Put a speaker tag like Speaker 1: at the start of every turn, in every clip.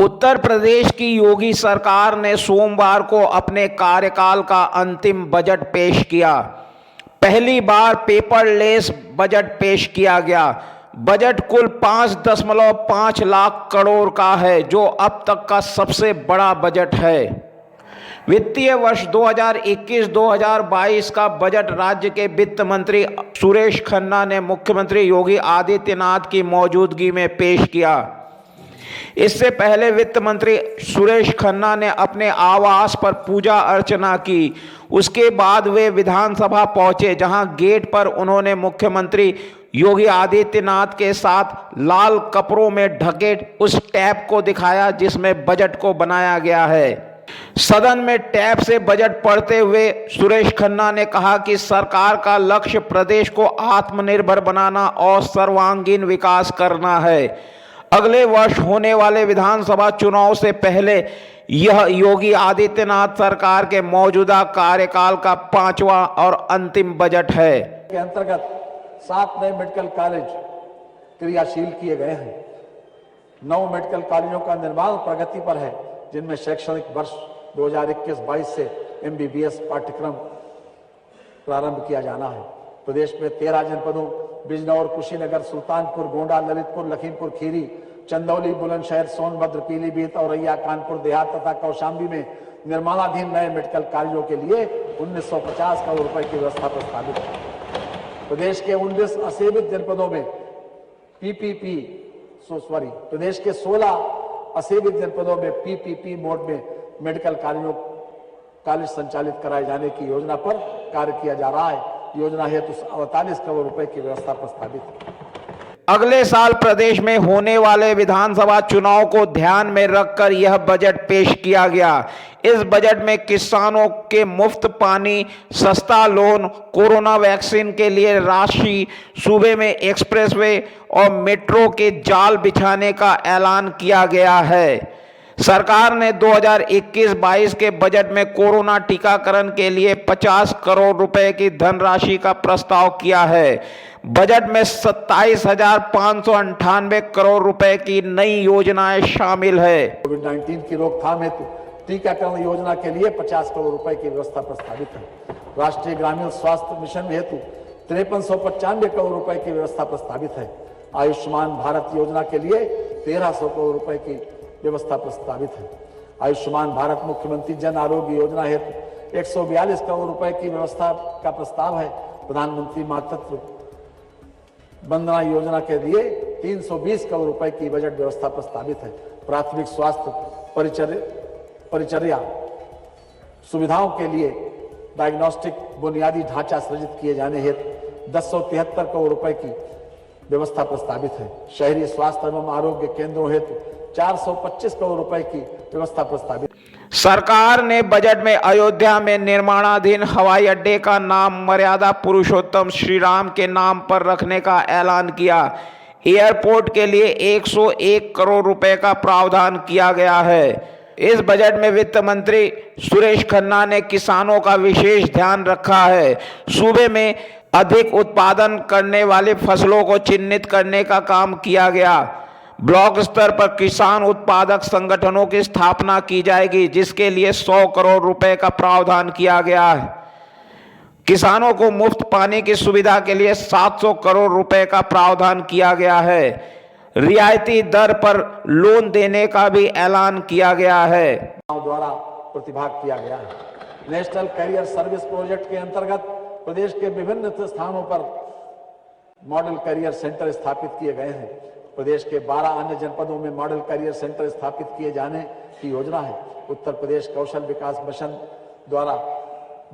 Speaker 1: उत्तर प्रदेश की योगी सरकार ने सोमवार को अपने कार्यकाल का अंतिम बजट पेश किया। पहली बार पेपरलेस बजट पेश किया गया। बजट कुल 5.5 लाख करोड़ का है, जो अब तक का सबसे बड़ा बजट है। वित्तीय वर्ष 2021-2022 का बजट राज्य के वित्त मंत्री सुरेश खन्ना ने मुख्यमंत्री योगी आदित्यनाथ की मौजूदगी में पेश किया। इससे पहले वित्त मंत्री सुरेश खन्ना ने अपने आवास पर पूजा अर्चना की। उसके बाद वे विधानसभा पहुंचे, जहां गेट पर उन्होंने मुख्यमंत्री योगी आदित्यनाथ के साथ लाल कपड़ों में ढके उस टैब को दिखाया जिसमें बजट को बनाया गया है। सदन में टैब से बजट पढ़ते हुए सुरेश खन्ना ने कहा कि सरकार का लक्ष्य प्रदेश को आत्मनिर्भर बनाना और सर्वांगीण विकास करना है। अगले वर्ष होने वाले विधानसभा चुनाव से पहले यह योगी आदित्यनाथ सरकार के मौजूदा कार्यकाल का 5वां और अंतिम बजट है।
Speaker 2: के अंतर्गत 7 नए मेडिकल कॉलेज क्रियाशील किए गए हैं। 9 मेडिकल कॉलेजों का निर्माण प्रगति पर है, जिनमें शैक्षणिक वर्ष 2021-22 से MBBS पाठ्यक्रम प्रारंभ किया जाना है। प्रदेश में 13 जनपदों बिजनौर, कुशीनगर, सुल्तानपुर, गोंडा, ललितपुर, लखीमपुर खीरी, चंदौली, बुलंदशहर, सोनभद्र, पीलीभीत, औरैया, कानपुर देहात तथा कौशाम्बी में निर्माणाधीन नए मेडिकल कॉलेजों के लिए 1950 करोड़ रुपए की व्यवस्था प्रस्तावित है। प्रदेश के 19 असेवित जनपदों में प्रदेश के 16 असेवित जनपदों में PPP मोड में मेडिकल कॉलेज संचालित कराए जाने की योजना पर कार्य किया जा रहा है। योजना हेतु 48 करोड़ रुपए की व्यवस्था प्रस्तावित है।
Speaker 1: अगले साल प्रदेश में होने वाले विधानसभा चुनाव को ध्यान में रखकर यह बजट पेश किया गया। इस बजट में किसानों के मुफ्त पानी, सस्ता लोन, कोरोना वैक्सीन के लिए राशि, सूबे में एक्सप्रेसवे और मेट्रो के जाल बिछाने का ऐलान किया गया है। सरकार ने 2021-22 के बजट में कोरोना टीकाकरण के लिए 50 करोड़ रुपए की धनराशि का प्रस्ताव किया है। बजट में 27,598 करोड़ रुपए की नई योजनाएं शामिल है।
Speaker 2: कोविड-19 की रोकथाम हेतु टीकाकरण योजना के लिए 50 करोड़ रुपए की व्यवस्था प्रस्तावित है। राष्ट्रीय ग्रामीण स्वास्थ्य मिशन हेतु 5395 करोड़ रुपए की व्यवस्था प्रस्तावित है। आयुष्मान भारत योजना के लिए 1300 करोड़ रुपए की व्यवस्था प्रस्तावित है। आयुष्मान भारत मुख्यमंत्री जन आरोग्य योजना हेतु 142 करोड़ रुपए की व्यवस्था का प्रस्ताव है। प्रधानमंत्री मातृत्व वंदना योजना के लिए 320 करोड़ रुपए की बजट व्यवस्था प्रस्तावित है। प्राथमिक स्वास्थ्य परिचर्या सुविधाओं के लिए डायग्नोस्टिक बुनियादी ढांचा सृजित किए जाने हेतु 1073 करोड़ रुपए की व्यवस्था प्रस्तावित है। शहरी स्वास्थ्य एवं आरोग्य केंद्रों हेतु 425 करोड़ रुपए की व्यवस्था प्रस्तावित।
Speaker 1: सरकार ने बजट में अयोध्या में निर्माणाधीन हवाई अड्डे का नाम मर्यादा पुरुषोत्तम श्री राम के नाम पर रखने का ऐलान किया। एयरपोर्ट के लिए 101 करोड़ रुपए का प्रावधान किया गया है। इस बजट में वित्त मंत्री सुरेश खन्ना ने किसानों का विशेष ध्यान रखा है। सूबे में अधिक उत्पादन करने वाली फसलों को चिन्हित करने का काम किया गया। ब्लॉक स्तर पर किसान उत्पादक संगठनों की स्थापना की जाएगी, जिसके लिए 100 करोड़ रुपए का प्रावधान किया गया है। किसानों को मुफ्त पानी की सुविधा के लिए 700 करोड़ रुपए का प्रावधान किया गया है। रियायती दर पर लोन देने का भी ऐलान किया गया है।
Speaker 2: द्वारा प्रतिभाग किया गया है। नेशनल कैरियर सर्विस प्रोजेक्ट के अंतर्गत प्रदेश के विभिन्न स्थानों पर मॉडल कैरियर सेंटर स्थापित किए गए हैं। प्रदेश के 12 अन्य जनपदों में मॉडल कैरियर सेंटर स्थापित किए जाने की योजना है। उत्तर प्रदेश कौशल विकास मिशन द्वारा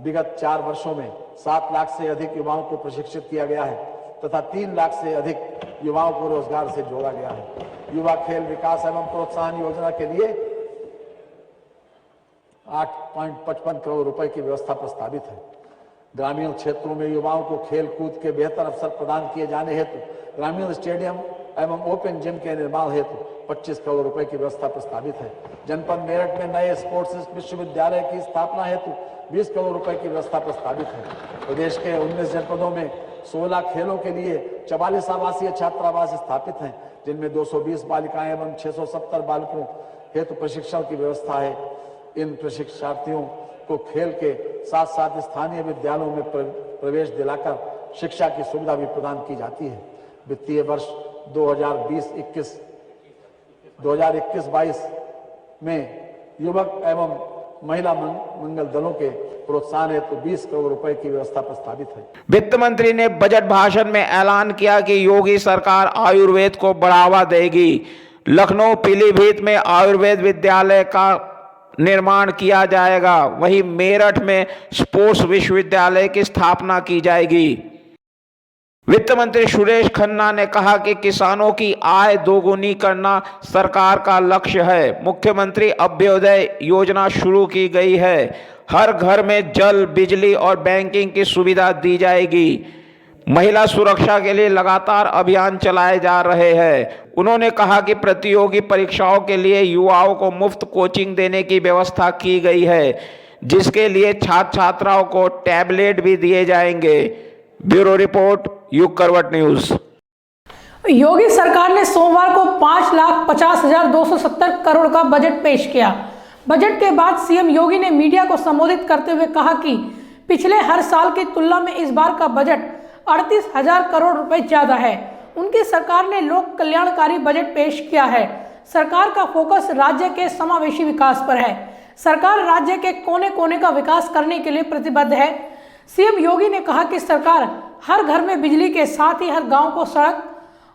Speaker 2: विगत 4 वर्षों में 7 लाख से अधिक युवाओं को प्रशिक्षित किया गया है तथा 3 लाख से अधिक युवाओं को रोजगार से जोड़ा गया है। युवा खेल विकास एवं प्रोत्साहन योजना के लिए 8.55 करोड़ रुपए की व्यवस्था प्रस्तावित है। ग्रामीण क्षेत्रों में युवाओं को खेल कूद के बेहतर अवसर प्रदान किए जाने हेतु ग्रामीण स्टेडियम एवं ओपन जिम के निर्माण हेतु 25 करोड़ रुपए की व्यवस्था प्रस्तावित है। जनपद मेरठ में नए स्पोर्ट्स विश्वविद्यालय की स्थापना हेतु 20 करोड़ रुपए की व्यवस्था प्रस्तावित है। प्रदेश के 19 जनपदों में 16 खेलों के लिए 44 आवासीय छात्रावास स्थापित हैं, जिनमें 220 बालिकाएं एवं 670 बालकों हेतु प्रशिक्षण की व्यवस्था है। इन प्रशिक्षार्थियों को खेल के साथ साथ स्थानीय विद्यालयों में प्रवेश दिलाकर शिक्षा की सुविधा भी प्रदान की जाती है। वित्तीय वर्ष 2021-22 में युवक एवं महिला मंगल दलों के प्रोत्साहन हेतु 20 करोड़ रुपए की व्यवस्था प्रस्तावित है।
Speaker 1: वित्त मंत्री ने बजट भाषण में ऐलान किया कि योगी सरकार आयुर्वेद को बढ़ावा देगी। लखनऊ पीलीभीत में आयुर्वेद विद्यालय का निर्माण किया जाएगा। वहीं मेरठ में स्पोर्ट्स विश्वविद्यालय की स्थापना की जाएगी। वित्त मंत्री सुरेश खन्ना ने कहा कि किसानों की आय दोगुनी करना सरकार का लक्ष्य है। मुख्यमंत्री अभ्युदय योजना शुरू की गई है। हर घर में जल, बिजली और बैंकिंग की सुविधा दी जाएगी। महिला सुरक्षा के लिए लगातार अभियान चलाए जा रहे हैं। उन्होंने कहा कि प्रतियोगी परीक्षाओं के लिए युवाओं को मुफ्त कोचिंग देने की व्यवस्था की गई है, जिसके लिए छात्र छात्राओं को टैबलेट भी दिए जाएंगे। ब्यूरो रिपोर्ट, युग करवट न्यूज।
Speaker 3: योगी सरकार ने सोमवार को 5,50,270 करोड़ का बजट पेश किया। बजट के बाद सीएम योगी ने मीडिया को संबोधित करते हुए कहा कि पिछले हर साल की तुलना में इस बार का बजट 38,000 करोड़ रुपए ज्यादा है। उनकी सरकार ने लोक कल्याणकारी बजट पेश किया है। सरकार का फोकस राज्य के समावेशी विकास पर है। सरकार राज्य के कोने कोने का विकास करने के लिए प्रतिबद्ध है। सीएम योगी ने कहा कि सरकार हर घर में बिजली के साथ ही हर गांव को सड़क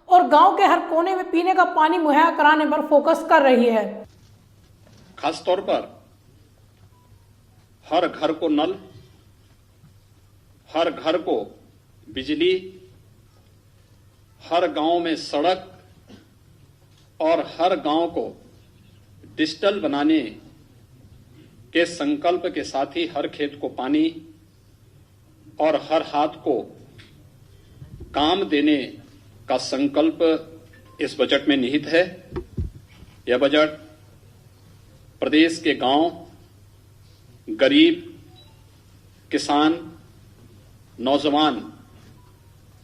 Speaker 3: और गांव के हर कोने में पीने का पानी मुहैया कराने पर फोकस कर रही है।
Speaker 4: खास तौर पर हर घर को नल, हर घर को बिजली, हर गांव में सड़क और हर गांव को डिजिटल बनाने के संकल्प के साथ ही हर खेत को पानी और हर हाथ को काम देने का संकल्प इस बजट में निहित है। यह बजट प्रदेश के गांव, गरीब, किसान, नौजवान,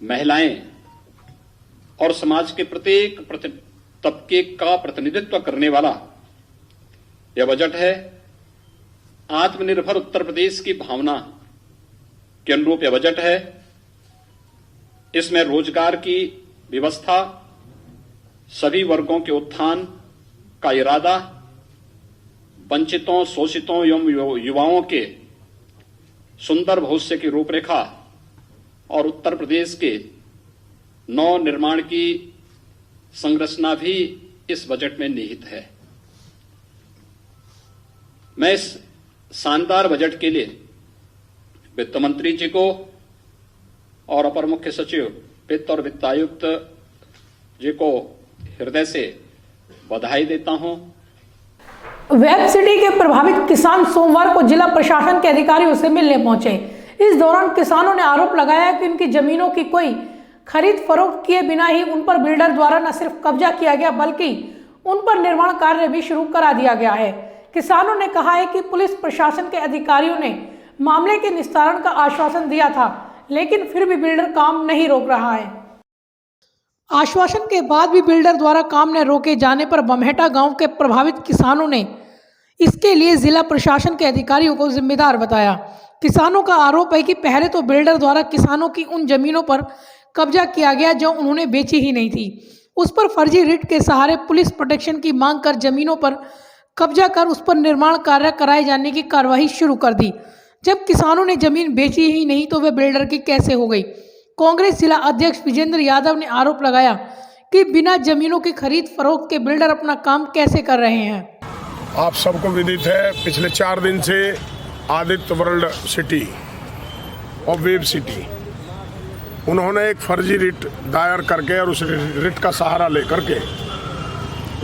Speaker 4: महिलाएं और समाज के प्रत्येक तबके का प्रतिनिधित्व करने वाला यह बजट है। आत्मनिर्भर उत्तर प्रदेश की भावना के अनुरूप यह बजट है। इसमें रोजगार की व्यवस्था, सभी वर्गों के उत्थान का इरादा, वंचितों, शोषितों एवं युवाओं के सुंदर भविष्य की रूपरेखा और उत्तर प्रदेश के नव निर्माण की संरचना भी इस बजट में निहित है। मैं इस शानदार बजट के लिए वित्त मंत्री जी को और अपर मुख्य सचिव वित्त और वित्त आयुक्त जी को हृदय से बधाई देता हूं।
Speaker 3: वेब सिटी के प्रभावित किसान सोमवार को जिला प्रशासन के अधिकारियों से मिलने पहुंचे। इस दौरान किसानों ने आरोप लगाया कि उनकी जमीनों की कोई खरीद फरोख्त किए बिना ही उन पर बिल्डर द्वारा न सिर्फ कब्जा किया गया बल्कि उन पर निर्माण कार्य भी शुरू करा दिया गया है। किसानों ने कहा है कि पुलिस प्रशासन के अधिकारियों ने मामले के निस्तारण का आश्वासन दिया था, लेकिन फिर भी बिल्डर काम नहीं रोक रहा है। आश्वासन के बाद भी बिल्डर द्वारा काम न रोके जाने पर बमहेटा गांव के प्रभावित किसानों ने इसके लिए जिला प्रशासन के अधिकारियों को जिम्मेदार बताया। किसानों का आरोप है कि पहले तो बिल्डर द्वारा किसानों की उन जमीनों पर कब्जा किया गया जो उन्होंने बेची ही नहीं थी। उस पर फर्जी रिट के सहारे पुलिस प्रोटेक्शन की मांग कर जमीनों पर कब्जा कर उस पर निर्माण कार्य कराए जाने की कार्रवाई शुरू कर दी। जब किसानों ने जमीन बेची ही नहीं तो वे बिल्डर की कैसे हो गई। कांग्रेस जिला अध्यक्ष विजेंद्र यादव ने आरोप लगाया कि बिना जमीनों की खरीद फरोख्त के बिल्डर अपना काम कैसे कर रहे हैं।
Speaker 5: आप सबको विदित है, पिछले 4 दिन से आदित्य वर्ल्ड सिटी और वेब सिटी उन्होंने एक फर्जी रिट दायर करके और उस रिट का सहारा लेकर के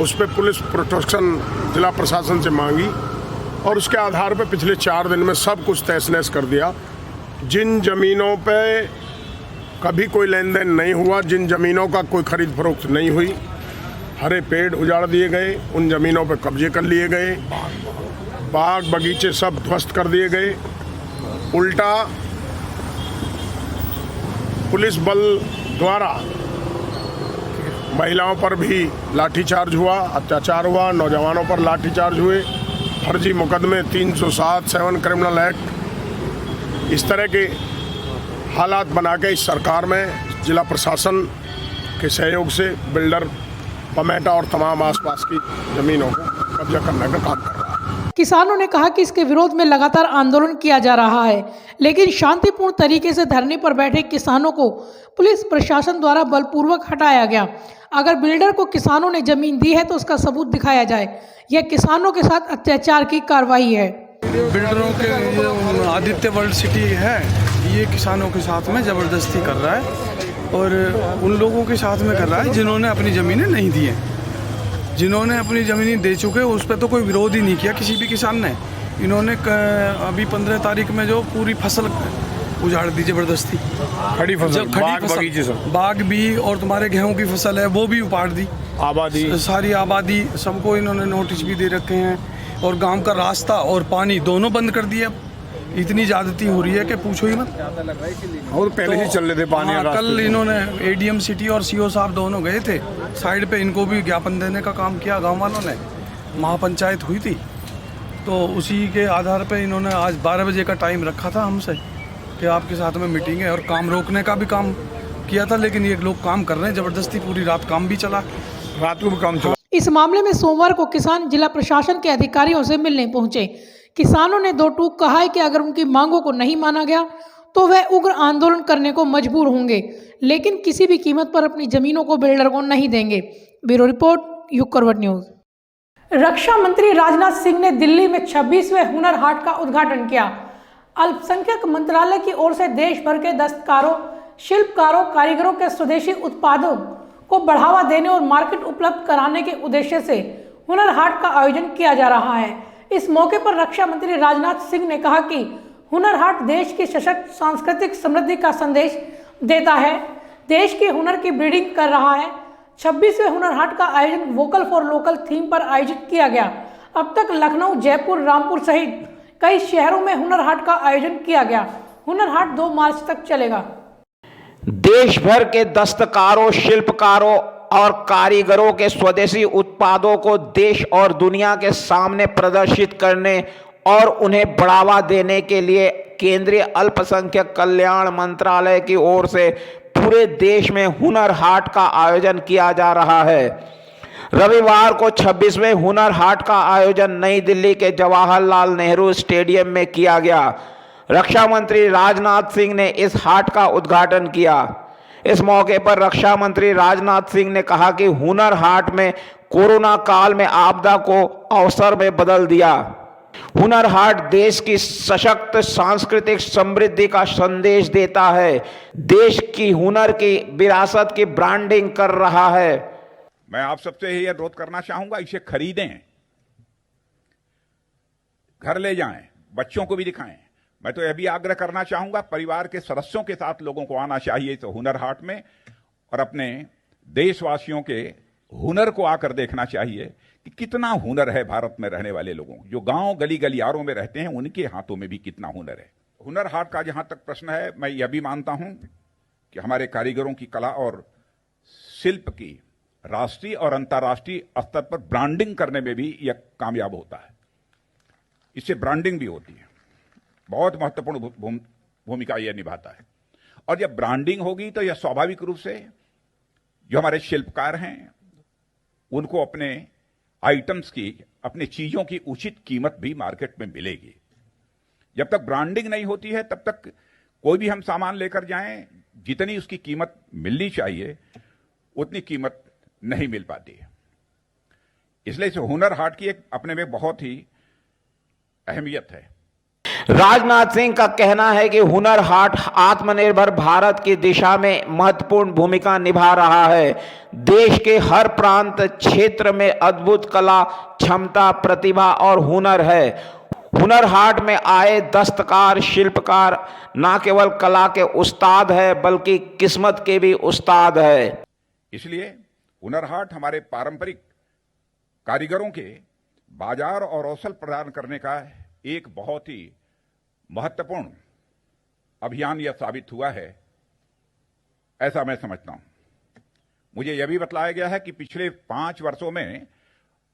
Speaker 5: उस पर पुलिस प्रोटेक्शन जिला प्रशासन से मांगी और उसके आधार पर पिछले 4 दिन में सब कुछ तहस नहस कर दिया। जिन जमीनों पे कभी कोई लेन देन नहीं हुआ, जिन जमीनों का कोई खरीद फरोख्त नहीं हुई, हरे पेड़ उजाड़ दिए गए, उन जमीनों पर कब्जे कर लिए गए, बाग बगीचे सब ध्वस्त कर दिए गए। उल्टा पुलिस बल द्वारा महिलाओं पर भी लाठीचार्ज हुआ, अत्याचार हुआ, नौजवानों पर लाठीचार्ज हुए, फर्जी मुकदमे 307 7 क्रिमिनल एक्ट, इस तरह के हालात बना के इस सरकार में जिला प्रशासन के सहयोग से बिल्डर बमहेटा और तमाम आसपास की जमीनों को कब्जा करने का काम कर रहा है।
Speaker 3: किसानों ने कहा कि इसके विरोध में लगातार आंदोलन किया जा रहा है, लेकिन शांतिपूर्ण तरीके से धरने पर बैठे किसानों को पुलिस प्रशासन द्वारा बलपूर्वक हटाया गया। अगर बिल्डर को किसानों ने जमीन दी है तो उसका सबूत दिखाया जाए। यह किसानों के साथ अत्याचार की कार्रवाई है।
Speaker 6: बिल्डरों के ये आदित्य वर्ल्ड सिटी है, ये किसानों के साथ में ज़बरदस्ती कर रहा है और उन लोगों के साथ में कर रहा है जिन्होंने अपनी ज़मीनें नहीं दी हैं। जिन्होंने अपनी ज़मीनें दे चुके उस पर तो कोई विरोध ही नहीं किया किसी भी किसान ने। इन्होंने अभी 15 तारीख में जो पूरी फसल उजाड़ दी ज़बरदस्ती,
Speaker 5: खड़ी फसल,
Speaker 6: बाग भी और तुम्हारे गेहूं की फसल है वो भी उपाड़ दी,
Speaker 5: आबादी
Speaker 6: सारी आबादी सबको इन्होंने नोटिस भी दे रखे हैं और गांव का रास्ता और पानी दोनों बंद कर दिया। इतनी ज्यादती हो रही है कि पूछो ही मत।
Speaker 5: और पहले ही चल रहे थे पानी।
Speaker 6: कल इन्होंने एडीएम सिटी और सीओ साहब दोनों गए थे साइड पे, इनको भी ज्ञापन देने का काम किया गांव वालों ने। महापंचायत हुई थी तो उसी के आधार पे इन्होंने आज 12 बजे का टाइम रखा था हमसे कि आपके साथ में मीटिंग है और काम रोकने का भी काम किया था, लेकिन ये लोग काम कर रहे हैं ज़बरदस्ती। पूरी रात काम भी चला,
Speaker 5: रात को भी काम चला।
Speaker 3: इस मामले में सोमवार को किसान जिला प्रशासन के अधिकारियों से मिलने पहुंचे। किसानों ने दो टूक कहा है कि अगर उनकी मांगों को नहीं माना गया तो वह उग्र आंदोलन करने को मजबूर होंगे, लेकिन किसी भी कीमत पर अपनी जमीनों को बिल्डर को नहीं देंगे। ब्यूरो रिपोर्ट, युग करवट न्यूज। रक्षा मंत्री राजनाथ सिंह ने दिल्ली में 26वें हुनर हाट का उद्घाटन किया। अल्पसंख्यक मंत्रालय की ओर से देश भर के दस्तकारों, शिल्पकारों, कारीगरों के स्वदेशी उत्पादों को बढ़ावा देने और मार्केट उपलब्ध कराने के उद्देश्य से हुनर हाट का आयोजन किया जा रहा है। इस मौके पर रक्षा मंत्री राजनाथ सिंह ने कहा कि हुनर हाट देश की सशक्त सांस्कृतिक समृद्धि का संदेश देता है, देश के हुनर की ब्रीडिंग कर रहा है। 26वें हुनर हाट का आयोजन वोकल फॉर लोकल थीम पर आयोजित किया गया। अब तक लखनऊ, जयपुर, रामपुर सहित कई शहरों में हुनर हाट का आयोजन किया गया। हुनर हाट 2 मार्च तक चलेगा।
Speaker 1: देश भर के दस्तकारों, शिल्पकारों और कारीगरों के स्वदेशी उत्पादों को देश और दुनिया के सामने प्रदर्शित करने और उन्हें बढ़ावा देने के लिए केंद्रीय अल्पसंख्यक कल्याण मंत्रालय की ओर से पूरे देश में हुनर हाट का आयोजन किया जा रहा है। रविवार को 26वें हुनर हाट का आयोजन नई दिल्ली के जवाहरलाल नेहरू स्टेडियम में किया गया। रक्षा मंत्री राजनाथ सिंह ने इस हाट का उद्घाटन किया। इस मौके पर रक्षा मंत्री राजनाथ सिंह ने कहा कि हुनर हाट में कोरोना काल में आपदा को अवसर में बदल दिया। हुनर हाट देश की सशक्त सांस्कृतिक समृद्धि का संदेश देता है, देश की हुनर की विरासत की ब्रांडिंग कर रहा है।
Speaker 7: मैं आप सबसे यही अनुरोध करना चाहूंगा, इसे खरीदें, घर ले जाएं, बच्चों को भी दिखाएं। मैं तो यह भी आग्रह करना चाहूंगा, परिवार के सदस्यों के साथ लोगों को आना चाहिए तो हुनर हाट में, और अपने देशवासियों के हुनर को आकर देखना चाहिए कि कितना हुनर है भारत में रहने वाले लोगों को। जो गांव गली गलियारों में रहते हैं उनके हाथों में भी कितना हुनर है। हुनर हाट का जहां तक प्रश्न है, मैं यह भी मानता हूं कि हमारे कारीगरों की कला और शिल्प की राष्ट्रीय और अंतर्राष्ट्रीय स्तर पर ब्रांडिंग करने में भी यह कामयाब होता है। इससे ब्रांडिंग भी होती है, बहुत महत्वपूर्ण भूमिका यह निभाता है। और जब ब्रांडिंग होगी तो यह स्वाभाविक रूप से जो हमारे शिल्पकार हैं उनको अपने आइटम्स की, अपनी चीजों की उचित कीमत भी मार्केट में मिलेगी। जब तक ब्रांडिंग नहीं होती है तब तक कोई भी हम सामान लेकर जाएं, जितनी उसकी कीमत मिलनी चाहिए उतनी कीमत नहीं मिल पाती है। इसलिए इस हुनर हाट की एक अपने में बहुत ही अहमियत है।
Speaker 1: राजनाथ सिंह का कहना है कि हुनर हाट आत्मनिर्भर भारत की दिशा में महत्वपूर्ण भूमिका निभा रहा है। देश के हर प्रांत क्षेत्र में अद्भुत कला, क्षमता, प्रतिभा और हुनर है। हुनर हाट में आए दस्तकार, शिल्पकार न केवल कला के उस्ताद है बल्कि किस्मत के भी उस्ताद है।
Speaker 7: इसलिए हुनर हाट हमारे पारंपरिक कारीगरों के बाजार और अवसर प्रदान करने का एक बहुत ही महत्वपूर्ण अभियान यह साबित हुआ है, ऐसा मैं समझता हूं। मुझे यह भी बतलाया गया है कि पिछले 5 वर्षों में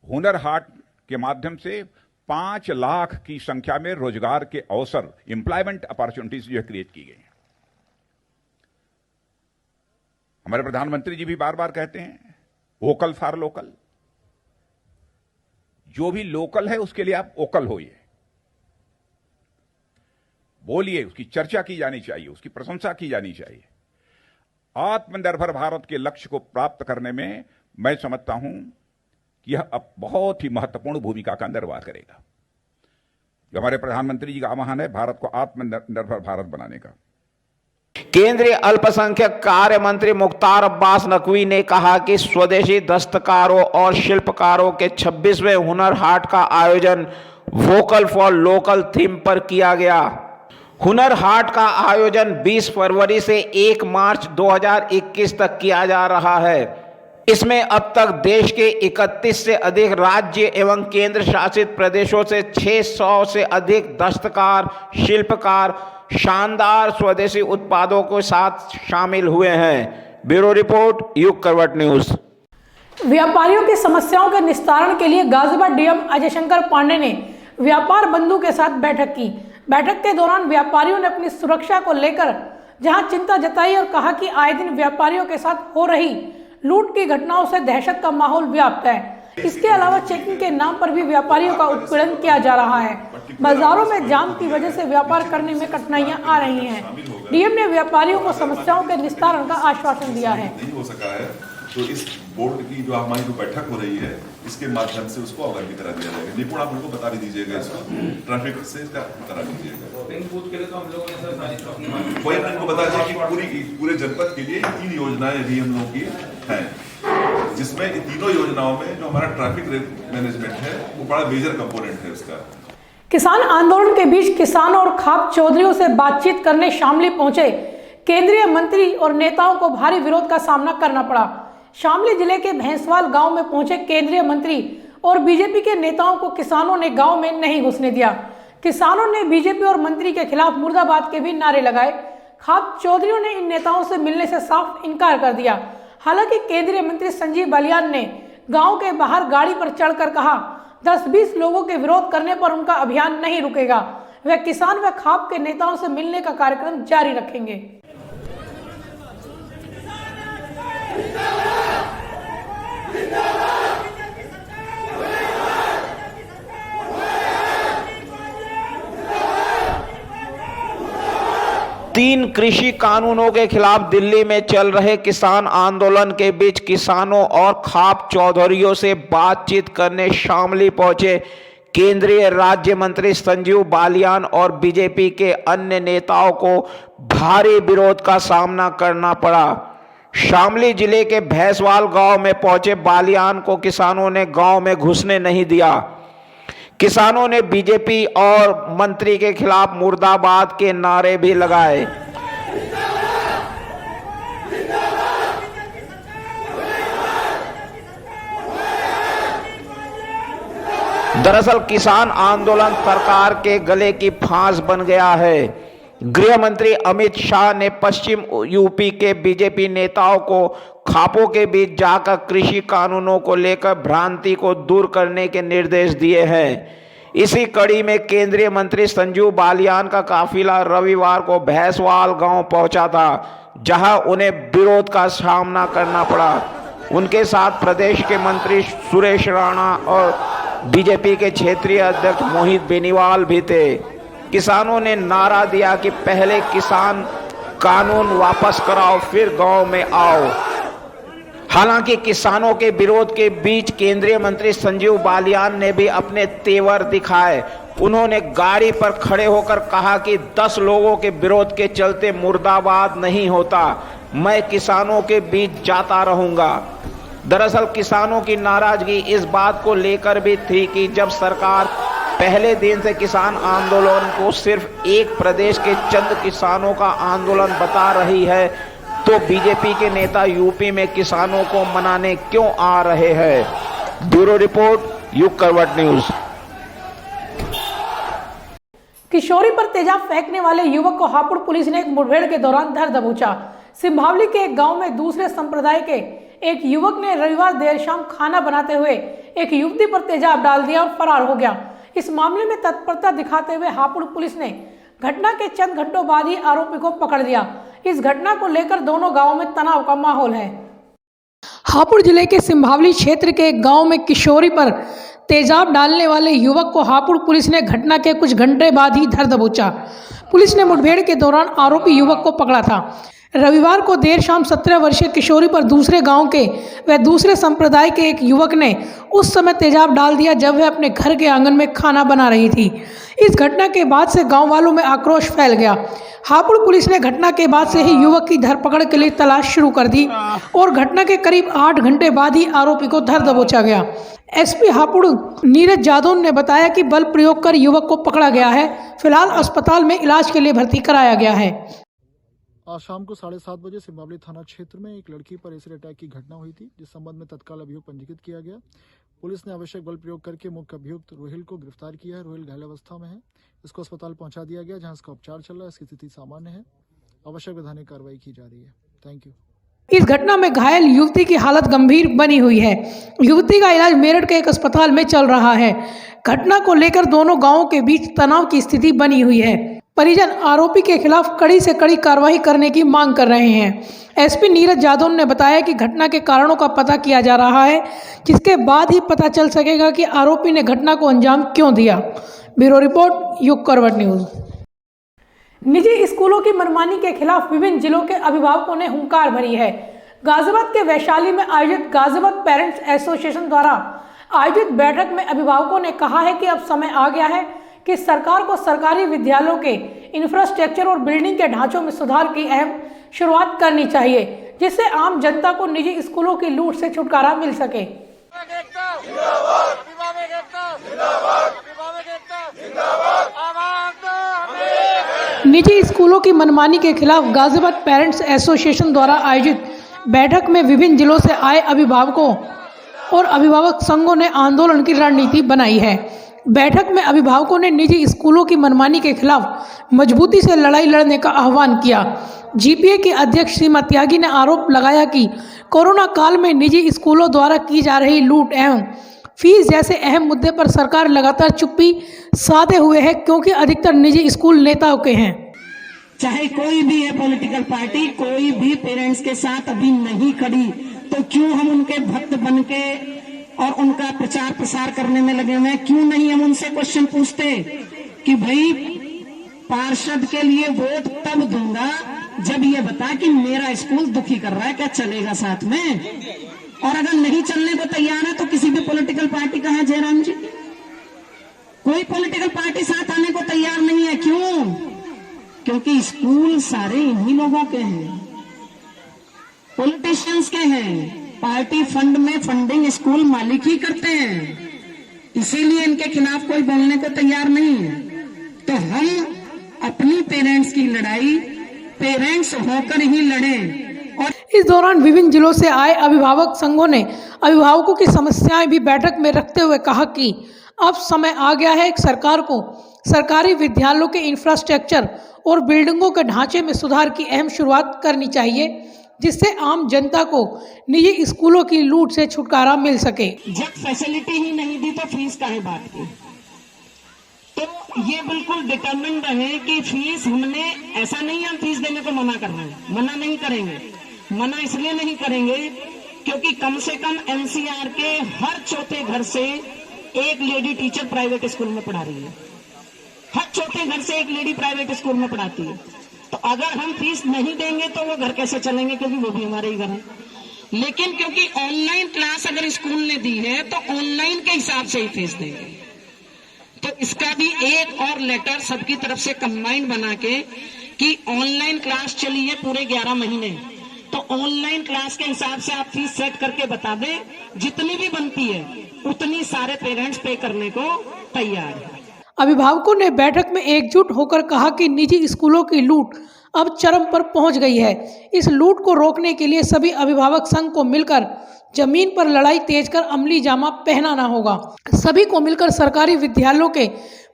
Speaker 7: हुनर हाट के माध्यम से 5 लाख की संख्या में रोजगार के अवसर, एम्प्लॉयमेंट अपॉर्चुनिटीज जो क्रिएट की गई हैं। हमारे प्रधानमंत्री जी भी बार बार कहते हैं वोकल फॉर लोकल। जो भी लोकल है उसके लिए आप वोकल होइए, बोलिए, उसकी चर्चा की जानी चाहिए, उसकी प्रशंसा की जानी चाहिए। आत्मनिर्भर भारत के लक्ष्य को प्राप्त करने में मैं समझता हूं कि यह अब बहुत ही महत्वपूर्ण भूमिका का निर्वाह करेगा। जो हमारे प्रधानमंत्री जी का आह्वान है भारत को आत्मनिर्भर भारत बनाने का।
Speaker 1: केंद्रीय अल्पसंख्यक कार्य मंत्री मुख्तार अब्बास नकवी ने कहा कि स्वदेशी दस्तकारों और शिल्पकारों के 26वें हुनर हाट का आयोजन वोकल फॉर लोकल थीम पर किया गया। हुनर हाट का आयोजन 20 फरवरी से 1 मार्च 2021 तक किया जा रहा है। इसमें अब तक देश के 31 से अधिक राज्य एवं केंद्र शासित प्रदेशों से 600 से अधिक दस्तकार, शिल्पकार शानदार स्वदेशी उत्पादों के साथ शामिल हुए हैं। ब्यूरो रिपोर्ट, युग करवट न्यूज।
Speaker 3: व्यापारियों की समस्याओं के निस्तारण के लिए गाजियाबाद डीएम अजय शंकर पांडे ने व्यापार बंधु के साथ बैठक की। बैठक के दौरान व्यापारियों ने अपनी सुरक्षा को लेकर जहां चिंता जताई और कहा कि आए दिन व्यापारियों के साथ हो रही लूट की घटनाओं से दहशत का माहौल व्याप्त है। इसके अलावा चेकिंग के नाम पर भी व्यापारियों का उत्पीड़न किया जा रहा है। बाजारों में जाम की वजह से व्यापार करने में कठिनाइयां आ रही हैं। डीएम ने व्यापारियों को समस्याओं के निस्तारण का आश्वासन दिया है।
Speaker 8: नहीं हो सका है तो इस बोर्ड की जो हमारी जो बैठक हो रही है इसके माध्यम से उसको अवगत भी करा दिया जाएगा। निपुण आप उनको बता भी दीजिएगा, इसको ट्रैफिक से इसका करा दीजिएगा। वही उनको बता दें कि पूरे जनपद के लिए 3 योजनाएं अभी हम लोगों की हैं, जिसमें इन तीनों योजनाओं में जो हमारा ट्रैफिक मैनेजमेंट है वो बड़ा मेजर कंपोनेंट है उसका।
Speaker 3: किसान आंदोलन के बीच किसानों और खाप चौधरियों से बातचीत करने शामली पहुंचे केंद्रीय मंत्री और नेताओं को भारी विरोध का सामना करना पड़ा। शामली जिले के भैंसवाल गांव में पहुंचे केंद्रीय मंत्री और बीजेपी के नेताओं को किसानों ने गांव में नहीं घुसने दिया। किसानों ने बीजेपी और मंत्री के खिलाफ मुर्दाबाद के भी नारे लगाए। खाप चौधरियों ने इन नेताओं से मिलने से साफ इनकार कर दिया। हालांकि केंद्रीय मंत्री संजीव बालियान ने गांव के बाहर गाड़ी पर चढ़कर कहा 10-20 लोगों के विरोध करने पर उनका अभियान नहीं रुकेगा। वे किसान व खाप के नेताओं से मिलने का कार्यक्रम जारी रखेंगे।
Speaker 1: 3 कृषि कानूनों के खिलाफ दिल्ली में चल रहे किसान आंदोलन के बीच किसानों और खाप चौधरियों से बातचीत करने शामली पहुंचे केंद्रीय राज्य मंत्री संजीव बालियान और बीजेपी के अन्य नेताओं को भारी विरोध का सामना करना पड़ा। शामली जिले के भैंसवाल गांव में पहुंचे बालियान को किसानों ने गांव में घुसने नहीं दिया। किसानों ने बीजेपी और मंत्री के खिलाफ मुर्दाबाद के नारे भी लगाए। दरअसल किसान आंदोलन सरकार के गले की फांस बन गया है। गृह मंत्री अमित शाह ने पश्चिम यूपी के बीजेपी नेताओं को खापों के बीच जाकर कृषि कानूनों को लेकर भ्रांति को दूर करने के निर्देश दिए हैं। इसी कड़ी में केंद्रीय मंत्री संजीव बालियान का काफिला रविवार को भैंसवाल गांव पहुंचा था, जहां उन्हें विरोध का सामना करना पड़ा। उनके साथ प्रदेश के मंत्री सुरेश राणा और बीजेपी के क्षेत्रीय अध्यक्ष मोहित बेनीवाल भी थे। किसानों ने नारा दिया कि पहले किसान कानून वापस कराओ, फिर गांव में आओ। हालांकि किसानों के विरोध के बीच केंद्रीय मंत्री संजीव बालियान ने भी अपने तेवर दिखाए। उन्होंने गाड़ी पर खड़े होकर कहा कि 10 लोगों के विरोध के चलते मुर्दाबाद नहीं होता, मैं किसानों के बीच जाता रहूंगा। दरअसल किसानों की नाराजगी इस बात को लेकर भी थी कि जब सरकार पहले दिन से किसान आंदोलन को सिर्फ एक प्रदेश के चंद किसानों का आंदोलन बता रही है, तो बीजेपी के नेता यूपी में किसानों को मनाने क्यों आ रहे हैं। ब्यूरो रिपोर्ट, युग करवट न्यूज।
Speaker 3: किशोरी पर तेजाब फेंकने वाले युवक को हापुड़ पुलिस ने एक मुठभेड़ के दौरान धर दबोचा। सिंभावली के एक गांव में दूसरे संप्रदाय के एक युवक ने रविवार देर शाम खाना बनाते हुए एक युवती पर तेजाब डाल दिया और फरार हो गया। इस मामले में तत्परता दिखाते हुए हापुड़ पुलिस ने घटना के चंद घंटों बाद ही आरोपी को पकड़ लिया। इस घटना को लेकर दोनों गांवों में तनाव का माहौल है। हापुड़ जिले के सिंभावली क्षेत्र के एक गांव में किशोरी पर तेजाब डालने वाले युवक को हापुड़ पुलिस ने घटना के कुछ घंटे बाद ही धर दबोचा। पुलिस ने मुठभेड़ के दौरान आरोपी युवक को पकड़ा था। रविवार को देर शाम 17 वर्षीय किशोरी पर दूसरे गांव के व दूसरे संप्रदाय के एक युवक ने उस समय तेजाब डाल दिया जब वह अपने घर के आंगन में खाना बना रही थी। इस घटना के बाद से गांव वालों में आक्रोश फैल गया। हापुड़ पुलिस ने घटना के बाद से ही युवक की धरपकड़ के लिए तलाश शुरू कर दी और घटना के करीब 8 घंटे बाद ही आरोपी को धर दबोचा गया। एसपी हापुड़ नीरज जादव ने बताया कि बल प्रयोग कर युवक को पकड़ा गया है। फिलहाल अस्पताल में इलाज के लिए भर्ती कराया गया है।
Speaker 9: आज शाम को 7:30 बजे सिंभावली थाना क्षेत्र में एक लड़की पर एसिड अटैक की घटना हुई थी, जिस संबंध में तत्काल अभियोग पंजीकृत किया गया। पुलिस ने आवश्यक बल प्रयोग करके मुख्य अभियुक्त रोहिल को गिरफ्तार किया है। रोहिल घायल अवस्था में है, इसको अस्पताल पहुंचा दिया गया, जहां इसका उपचार चल रहा है। इसकी स्थिति सामान्य है, आवश्यक वैधानिक कार्रवाई की जा रही है। Thank you.
Speaker 3: इस घटना में घायल युवती की हालत गंभीर बनी हुई है। युवती का इलाज मेरठ के एक अस्पताल में चल रहा है। घटना को लेकर दोनों गांवों के बीच तनाव की स्थिति बनी हुई है। परिजन आरोपी के खिलाफ कड़ी से कड़ी कार्रवाई करने की मांग कर रहे हैं। एसपी नीरज यादव ने बताया कि घटना के कारणों का पता किया जा रहा है, जिसके बाद ही पता चल सकेगा कि आरोपी ने घटना को अंजाम क्यों दिया। ब्यूरो रिपोर्ट, युग करवट न्यूज। निजी स्कूलों की मनमानी के खिलाफ विभिन्न जिलों के अभिभावकों ने हुंकार भरी है। गाजियाबाद के वैशाली में आयोजित गाजियाबाद पेरेंट्स एसोसिएशन द्वारा आयोजित बैठक में अभिभावकों ने कहा है कि अब समय आ गया है कि सरकार को सरकारी विद्यालयों के इंफ्रास्ट्रक्चर और बिल्डिंग के ढांचों में सुधार की अहम शुरुआत करनी चाहिए, जिससे आम जनता को निजी स्कूलों की लूट से छुटकारा मिल सके। निजी स्कूलों की मनमानी के खिलाफ गाजियाबाद पेरेंट्स एसोसिएशन द्वारा आयोजित बैठक में विभिन्न जिलों से आए अभिभावकों और अभिभावक संघों ने आंदोलन की रणनीति बनाई है। बैठक में अभिभावकों ने निजी स्कूलों की मनमानी के खिलाफ मजबूती से लड़ाई लड़ने का आह्वान किया। जीपीए के अध्यक्ष श्रीमती त्यागी ने आरोप लगाया कि कोरोना काल में निजी स्कूलों द्वारा की जा रही लूट एवं फीस जैसे अहम मुद्दे पर सरकार लगातार चुप्पी साधे हुए है, क्योंकि अधिकतर निजी स्कूल नेताओं के हैं।
Speaker 10: चाहे कोई भी है पॉलिटिकल पार्टी, कोई भी पेरेंट्स के साथ अभी नहीं खड़ी, तो क्यों हम उनके भक्त बन के और उनका प्रचार प्रसार करने में लगे हुए हैं? क्यों नहीं हम उनसे क्वेश्चन पूछते कि भाई पार्षद के लिए वोट तब दूंगा जब ये बता कि मेरा स्कूल दुखी कर रहा है, क्या चलेगा साथ में? और अगर नहीं चलने को तैयार है तो किसी भी पॉलिटिकल पार्टी का है जयराम जी, कोई पॉलिटिकल पार्टी साथ आने को तैयार नहीं है। क्यों? क्योंकि स्कूल सारे इन्हीं लोगों के हैं। पॉलिटिशियंस के हैं, पार्टी फंड में फंडिंग स्कूल मालिक ही करते हैं, इसीलिए इनके खिलाफ कोई बोलने को तैयार नहीं है। तो हम अपनी पेरेंट्स की लड़ाई पेरेंट्स होकर ही लड़ें। और
Speaker 3: इस दौरान विभिन्न जिलों से आए अभिभावक संघों ने अभिभावकों की समस्याएं भी बैठक में रखते हुए कहा कि अब समय आ गया है कि सरकार को सरकारी विद्यालयों के इंफ्रास्ट्रक्चर और बिल्डिंगों के ढांचे में सुधार की अहम शुरुआत करनी चाहिए, जिससे आम जनता को निजी स्कूलों की लूट से छुटकारा मिल सके।
Speaker 10: जब फैसिलिटी ही नहीं दी तो फीस काहे बात की। तो ये बिल्कुल डिटरमिन्ड रहे कि फीस हमने, ऐसा नहीं हम फीस देने को मना कर रहे हैं, मना नहीं करेंगे। मना इसलिए नहीं करेंगे क्योंकि कम से कम एनसीआर के हर चौथे घर से एक लेडी टीचर प्राइवेट स्कूल में पढ़ा रही है, हर चौथे घर से एक लेडी प्राइवेट स्कूल में पढ़ाती है। तो अगर हम फीस नहीं देंगे तो वो घर कैसे चलेंगे, क्योंकि वो भी हमारे ही घर है। लेकिन क्योंकि ऑनलाइन क्लास अगर स्कूल ने दी है तो ऑनलाइन के हिसाब से ही फीस देंगे। तो इसका भी एक और लेटर सबकी तरफ से कंबाइंड बना के कि ऑनलाइन क्लास चली है पूरे 11 महीने, तो ऑनलाइन क्लास के हिसाब से आप फीस सेट करके बता दें, जितनी भी बनती है उतनी सारे पेरेंट्स पे करने को तैयार है।
Speaker 3: अभिभावकों ने बैठक में एकजुट होकर कहा कि निजी स्कूलों की लूट अब चरम पर पहुंच गई है। इस लूट को रोकने के लिए सभी अभिभावक संघ को मिलकर जमीन पर लड़ाई तेज कर अमली जामा पहनाना होगा। सभी को मिलकर सरकारी विद्यालयों के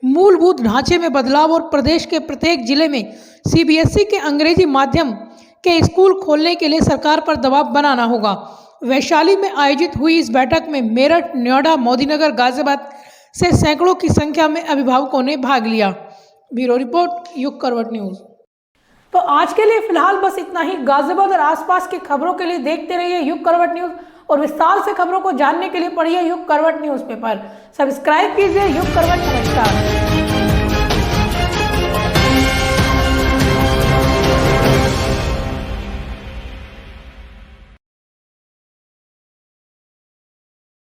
Speaker 3: मूलभूत ढांचे में बदलाव और प्रदेश के प्रत्येक जिले में सीबीएसई के अंग्रेजी माध्यम के स्कूल खोलने के लिए सरकार पर दबाव बनाना होगा। वैशाली में आयोजित हुई इस बैठक में मेरठ, नोएडा, मोदीनगर, गाजियाबाद से सैकड़ों की संख्या में अभिभावकों ने भाग लिया। ब्यूरो रिपोर्ट, युग करवट न्यूज। तो आज के लिए फिलहाल बस इतना ही। गाजियाबाद और आसपास की खबरों के लिए देखते रहिए युग करवट न्यूज और विस्तार से खबरों को जानने के लिए पढ़िए युग करवट न्यूज़पेपर। सब्सक्राइब कीजिए युग करवट। नमस्कार।